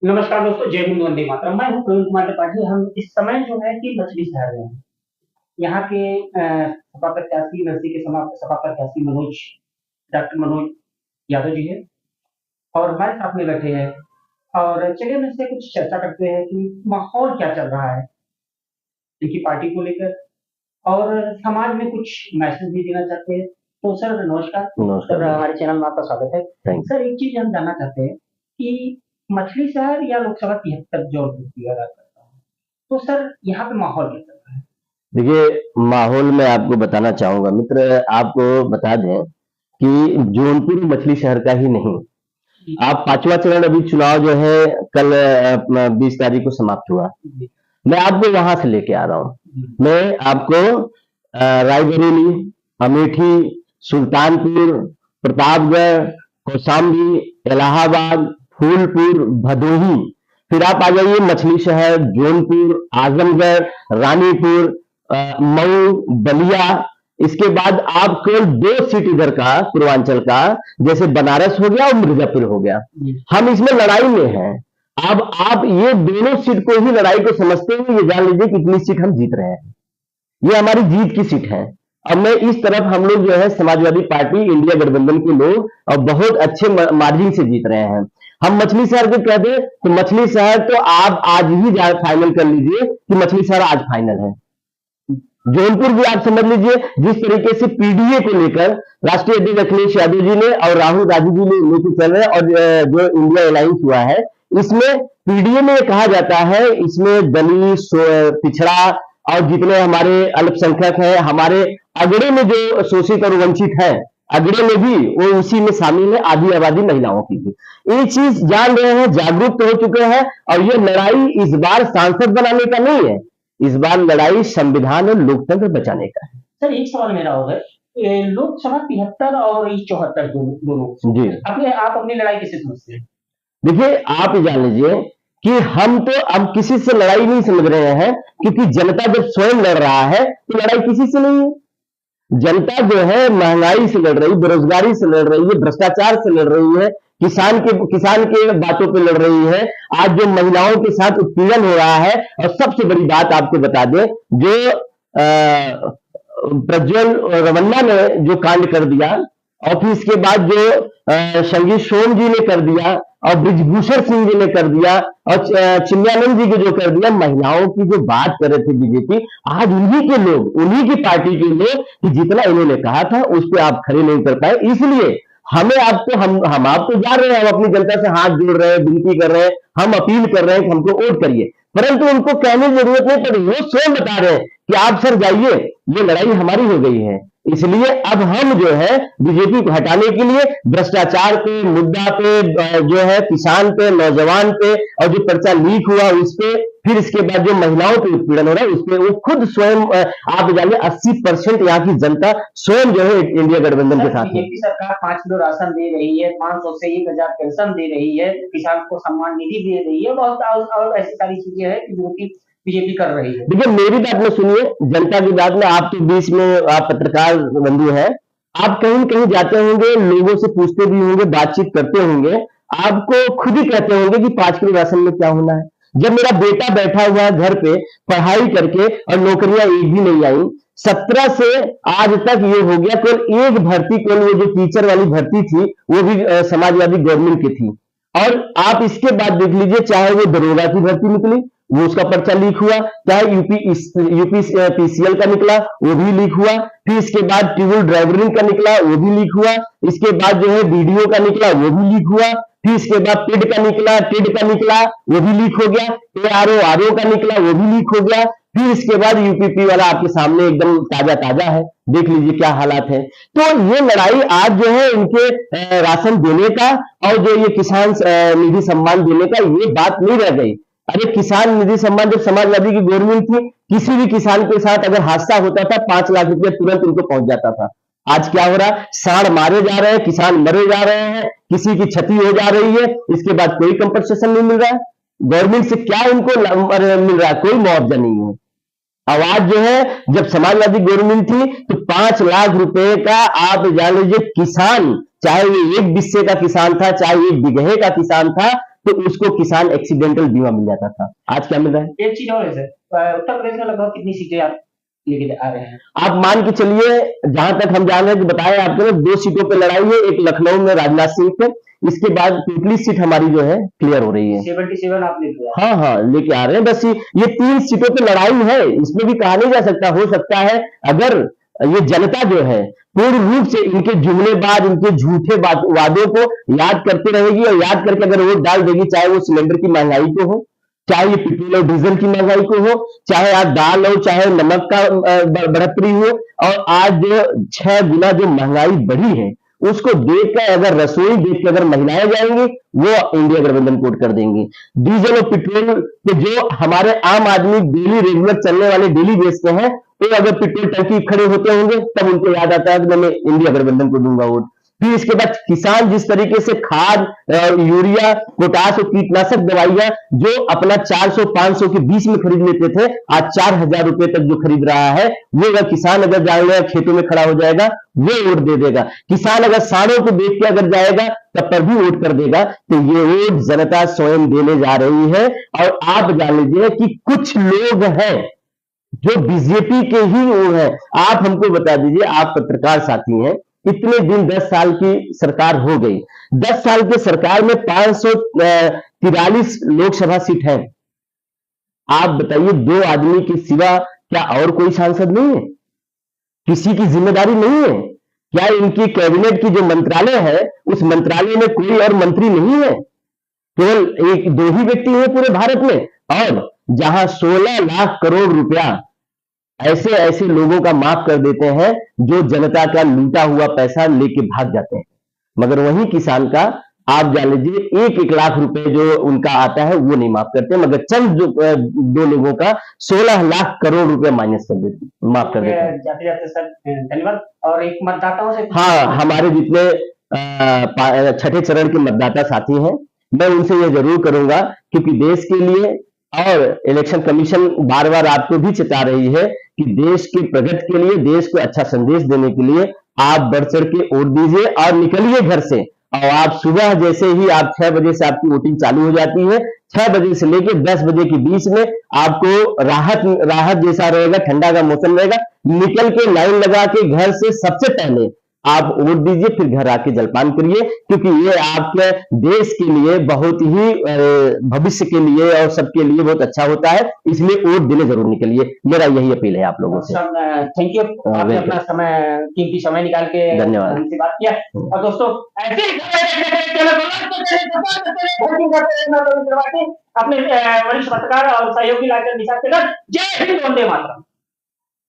नमस्कार दोस्तों, जय हिंद, वंदे मातरम। मैं हूँ प्रवीण कुमार त्रिपाठी। हम इस समय जो है कि मछली शहर में हैं। यहाँ के सपा प्रत्याशी, नरसी के सपा प्रत्याशी डॉक्टर मनोज यादव जी हैं और हमारे साथ में बैठे हैं। और चलिए हम इससे कुछ चर्चा करते हैं कि माहौल क्या चल रहा है इनकी पार्टी को लेकर और समाज में कुछ मैसेज भी देना चाहते हैं। तो सर नमस्कार। नमस्कार। सर हमारे चैनल में आपका स्वागत है। थैंक सर एक चीज हम जानना चाहते हैं कि मछली शहर या लोकसभा 73 जो दिया जाता है, तो सर यहाँ पे माहौल क्या चल रहा है? देखिए, माहौल में आपको बताना चाहूंगा मित्र, आपको बता दें कि जौनपुर मछली शहर का ही नहीं, आप 5वां चरण अभी चुनाव जो है कल 20 तारीख को समाप्त हुआ। मैं आपको वहां से लेके आ रहा हूँ। मैं आपको रायबरेली, अमेठी, सुल्तानपुर, प्रतापगढ़, कौशाम्बी, इलाहाबाद, फूलपुर, भदोही, फिर आप आ जाइए मछली शहर, जौनपुर, आजमगढ़, रानीपुर, मऊ, बलिया। इसके बाद आप केवल 2 सीट इधर का पूर्वांचल का, जैसे बनारस हो गया और मिर्जापुर हो गया, हम इसमें लड़ाई में हैं। अब आप ये दोनों सीट को ही लड़ाई को समझते हुए ये जान लीजिए कितनी सीट हम जीत रहे हैं। ये हमारी जीत की सीट है। अब मैं इस तरफ हम लोग जो है समाजवादी पार्टी इंडिया गठबंधन के लोग और बहुत अच्छे मार्जिन से जीत रहे हैं। हम मछली शहर के कहते हैं तो मछली शहर तो आप आज ही फाइनल कर लीजिए कि मछली शहर आज फाइनल है। जौनपुर भी आप समझ लीजिए, जिस तरीके से पीडीए को लेकर राष्ट्रीय अध्यक्ष अखिलेश यादव जी ने और राहुल गांधी जी ने लेके चल रहे हैं और जो इंडिया अलायंस हुआ है, इसमें पीडीए में कहा जाता है इसमें दलित, पिछड़ा और जितने हमारे अल्पसंख्यक हैं, हमारे अगड़े में जो शोषित और वंचित है, अगड़े में भी वो उसी में शामिल है, आधी आबादी महिलाओं की भी। ये चीज जान रहे हैं, जागरूक हो चुके हैं। और ये लड़ाई इस बार सांसद बनाने का नहीं है, इस बार लड़ाई संविधान और लोकतंत्र बचाने का है। सर एक सवाल मेरा होगा, लोकसभा 73 और 74 दोनों जी, आप अपनी लड़ाई किससे समझते हैं? देखिए, आप जान लीजिए कि हम तो अब किसी से लड़ाई नहीं समझ रहे हैं, क्योंकि जनता जब स्वयं लड़ रहा है तो लड़ाई किसी से नहीं है। जनता जो है महंगाई से लड़ रही, बेरोजगारी से लड़ रही है, भ्रष्टाचार से लड़ रही है, किसान के बातों पे लड़ रही है। आज जो महिलाओं के साथ उत्पीड़न हो रहा है, और सबसे बड़ी बात आपको बता दें, जो प्रज्वल रमन्ना ने जो कांड कर दिया, और फिर इसके बाद जो संगीत सोम जी ने कर दिया और ब्रिजभूषण सिंह जी ने कर दिया और चिन्मयानंद जी को जो कर दिया, महिलाओं की जो बात कर रहे थे बीजेपी, आज उन्हीं के लोग, उन्हीं की पार्टी के लोग कि जितना इन्होंने कहा था उस पर आप खड़े नहीं कर पाए। इसलिए हमें आपको हम आपको जा रहे हैं, हम अपनी जनता से हाथ जोड़ रहे हैं, विनती कर रहे हैं, हम अपील कर रहे हैं कि हमको वोट करिए, परंतु उनको कहने की जरूरत नहीं पड़ी। वो स्वयं बता रहे हैं कि आप सर जाइए, ये लड़ाई हमारी हो गई है। इसलिए अब हम जो है बीजेपी को हटाने के लिए भ्रष्टाचार पे, मुद्दा पे, जो है किसान पे, नौजवान पे, और जो पर्चा लीक हुआ उस पे, फिर इसके बाद जो महिलाओं पे उत्पीड़न हो रहा है उस पे, वो खुद स्वयं, आप जानिए 80% यहाँ की जनता स्वयं जो है इंडिया गठबंधन के साथ है। बीजेपी सरकार 5 किलो राशन दे रही है, 500 से 1000 पेंशन दे रही है, किसान को सम्मान निधि दे रही है, बहुत और ऐसी सारी चीजें हैं जो कि बीजेपी कर रही है। देखिए, मेरी बात में सुनिए, जनता की बात में। आप तो बीच में आप पत्रकार बंधु हैं, आप कहीं न कहीं जाते होंगे, लोगों से पूछते भी होंगे, बातचीत करते होंगे, आपको खुद ही कहते होंगे कि 5 किलो राशन में क्या होना है। जब मेरा बेटा बैठा हुआ है घर पे पढ़ाई करके और नौकरियां एक भी नहीं आई, 17 से आज तक ये हो गया, केवल एक भर्ती, केवल वो जो टीचर वाली भर्ती थी वो भी समाजवादी गवर्नमेंट की थी। और आप इसके बाद देख लीजिए, चाहे वो दरोगा की भर्ती निकली, वो उसका पर्चा लीक हुआ, चाहे यूपी पीसीएल का निकला, वो भी लीक हुआ, फिर इसके बाद ट्यूबल ड्राइवरिंग का निकला, वो भी लीक हुआ, इसके बाद जो है बीडीओ का निकला, वो भी लीक हुआ, फिर इसके बाद टेड का निकला, वो भी लीक हो गया, आरओ का निकला, वो भी लीक हो गया, फिर इसके बाद यूपीपी वाला आपके सामने एकदम ताजा है, देख लीजिए क्या हालात है। तो ये लड़ाई आज जो है इनके राशन देने का और जो ये किसान निधि सम्मान देने का, ये बात नहीं रह गई। अरे किसान निधि सम्मान जब समाजवादी की गवर्नमेंट थी, किसी भी किसान के साथ अगर हादसा होता था 5 लाख रुपया तुरंत उनको पहुंच जाता था। आज क्या हो रहा है, सांड मारे जा रहे हैं, किसान मरे जा रहे हैं, किसी की क्षति हो जा रही है, इसके बाद कोई कंपनसेशन नहीं मिल रहा है। गवर्नमेंट से क्या उनको मिल रहा है, कोई मुआवजा नहीं है। आवाज जो है जब समाजवादी गवर्नमेंट थी तो 5 लाख रुपए का, आप जान लीजिए, किसान, चाहे वो 1 बिस्से का किसान था, चाहे 1 बिगहे का किसान था, तो उसको किसान एक्सीडेंटल बीमा मिल जाता था। आज क्या मिल रहा है? एक चीज और है सर, उत्तर प्रदेश में लगभग कितनी सीटें आप लेके आ रहे हैं? आप मान के चलिए, जहां तक हम जान रहे हैं कि बताया आपको, 2 सीटों पे लड़ाई है, एक लखनऊ में राजनाथ सिंह पे, इसके बाद टोटली सीट हमारी जो है क्लियर हो रही है। 77 आप लेके आ रहे हैं। हाँ हाँ, लेके आ रहे हैं। बस ये 3 सीटों पे लड़ाई है, इसमें भी कहा नहीं जा सकता। हो सकता है अगर ये जनता जो है पूर्ण रूप से इनके जुमलेबाज, इनके झूठे वादों को याद करते रहेगी और याद करके अगर वोट डाल देगी, चाहे वो सिलेंडर की महंगाई को हो, चाहे ये पेट्रोल और डीजल की महंगाई को हो, चाहे आज दाल हो, चाहे नमक का बढ़ोतरी हो, और आज जो 6 गुना जो महंगाई बढ़ी है उसको देखकर, अगर रसोई देख के अगर महिलाएं जाएंगी, वो इंडिया गठबंधन को वोट कर देंगी। डीजल और पेट्रोल के जो हमारे आम आदमी डेली रेगुलर चलने वाले डेली बेस पे हैं, तो अगर पेट्रोल टंकी खड़े होते होंगे तब उनको याद आता है कि मैं इंडिया गठबंधन को दूंगा वोट। फिर इसके बाद किसान जिस तरीके से खाद, यूरिया, पोटास और कीटनाशक दवाइयां जो अपना 400-500 के बीच में खरीद लेते थे, आज 4000 रुपए तक जो खरीद रहा है, वो अगर किसान अगर जाएगा खेतों में खड़ा हो जाएगा, वो वोट दे देगा। किसान अगर साड़ों को देख के अगर जाएगा तब पर भी वोट कर देगा। तो ये वोट जनता स्वयं देने जा रही है। और आप जान लीजिए कि कुछ लोग हैं जो बीजेपी के ही वो है। आप हमको बता दीजिए, आप पत्रकार साथी हैं, इतने दिन 10 साल की सरकार हो गई, 10 साल की सरकार में 543 लोकसभा सीट है। आप बताइए, 2 आदमी के सिवा क्या और कोई सांसद नहीं है? किसी की जिम्मेदारी नहीं है क्या? इनकी कैबिनेट की जो मंत्रालय है, उस मंत्रालय में कोई और मंत्री नहीं है? केवल 1-2 ही व्यक्ति हैं पूरे भारत में, और जहां 16 लाख करोड़ रुपया ऐसे ऐसे लोगों का माफ कर देते हैं जो जनता का लूटा हुआ पैसा लेके भाग जाते हैं, मगर वही किसान का आप जान लीजिए 1-1 लाख रुपए जो उनका आता है वो नहीं माफ करते, मगर चंद 2 लोगों का 16 लाख करोड़ रुपए माइनस कर देते, माफ कर देते हैं। जाते जाते सर धन्यवाद। और एक मतदाताओं से, हाँ, हमारे जितने छठे चरण के मतदाता साथी हैं, मैं उनसे ये जरूर करूंगा, क्योंकि देश के लिए, और इलेक्शन कमीशन बार बार आपको भी चेता रही है कि देश के प्रगति के लिए, देश को अच्छा संदेश देने के लिए आप बढ़ चढ़ के वोट दीजिए और निकलिए घर से। और आप सुबह जैसे ही आप 6 बजे से आपकी वोटिंग चालू हो जाती है, 6 बजे से लेकर 10 बजे के बीच में आपको राहत जैसा रहेगा, ठंडा का मौसम रहेगा, निकल के लाइन लगा के घर से सबसे पहले आप वोट दीजिए, फिर घर आके जलपान करिए, क्योंकि ये आपके देश के लिए बहुत ही भविष्य के लिए और सबके लिए बहुत अच्छा होता है। इसलिए वोट देने जरूर निकलिए, मेरा यही अपील है आप लोगों से। थैंक यू, आपने अपना समय, कीमती समय निकाल के धन्यवाद हमसे बात किया। और दोस्तों, ऐसे अपने वरिष्ठ पत्रकार और सहयोगी लाइटर निशाद के साथ, जय हिंद, वंदे मातरम।